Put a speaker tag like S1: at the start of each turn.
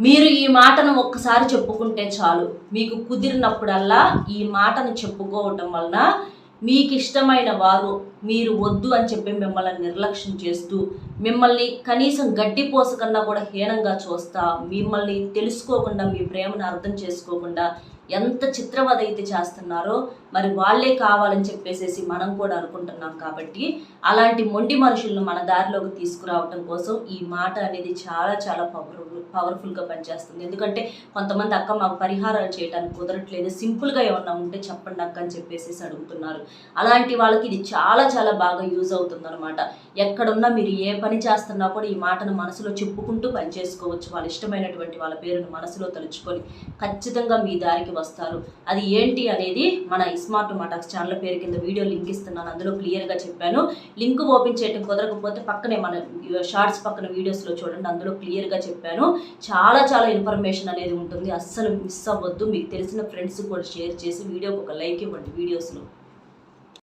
S1: మీరు ఈ మాటను ఒక్కసారి చెప్పుకుంటే చాలు. మీకు కుదిరినప్పుడల్లా ఈ మాటను చెప్పుకోవటం వలన మీకు ఇష్టమైన వారు మీరు వద్దు అని చెప్పి మిమ్మల్ని నిర్లక్ష్యం చేస్తూ, మిమ్మల్ని కనీసం గడ్డిపోస కన్నా కూడా హీనంగా చూస్తా, మిమ్మల్ని తెలుసుకోకుండా, మీ ప్రేమను అర్థం చేసుకోకుండా ఎంత చిత్రవద అయితే చేస్తున్నారో మరి వాళ్ళే కావాలని చెప్పేసి మనం కూడా అనుకుంటున్నాం. కాబట్టి అలాంటి మొండి మనుషులను మన దారిలోకి తీసుకురావటం కోసం ఈ మాట అనేది చాలా చాలా పవర్ఫుల్గా పనిచేస్తుంది. ఎందుకంటే కొంతమంది అక్క మాకు పరిహారాలు చేయడానికి కుదరట్లేదు, సింపుల్గా ఏమన్నా ఉంటే చెప్పండి అక్క అని చెప్పేసి అడుగుతున్నారు. అలాంటి వాళ్ళకి ఇది చాలా చాలా బాగా యూజ్ అవుతుంది అనమాట. ఎక్కడున్నా మీరు ఏ పని చేస్తున్నా కూడా ఈ మాటను మనసులో చెప్పుకుంటూ పని చేసుకోవచ్చు. వాళ్ళ ఇష్టమైనటువంటి వాళ్ళ పేరును మనసులో తలుచుకొని ఖచ్చితంగా మీ దారికి వస్తారు. అది ఏంటి అనేది మన స్మార్ట్ మాటాక్స్ ఛానల్ పేరు కింద వీడియో లింక్ ఇస్తున్నాను, అందులో క్లియర్గా చెప్పాను. లింక్ ఓపెన్ చేయడం కుదరకపోతే పక్కనే మన షార్ట్స్ పక్కన వీడియోస్లో చూడండి, అందులో క్లియర్గా చెప్పాను. చాలా చాలా ఇన్ఫర్మేషన్ అనేది ఉంటుంది, అస్సలు మిస్ అవ్వద్దు. మీకు తెలిసిన ఫ్రెండ్స్ కూడా షేర్ చేసి వీడియోకి ఒక లైక్ ఇవ్వండి వీడియోస్లో.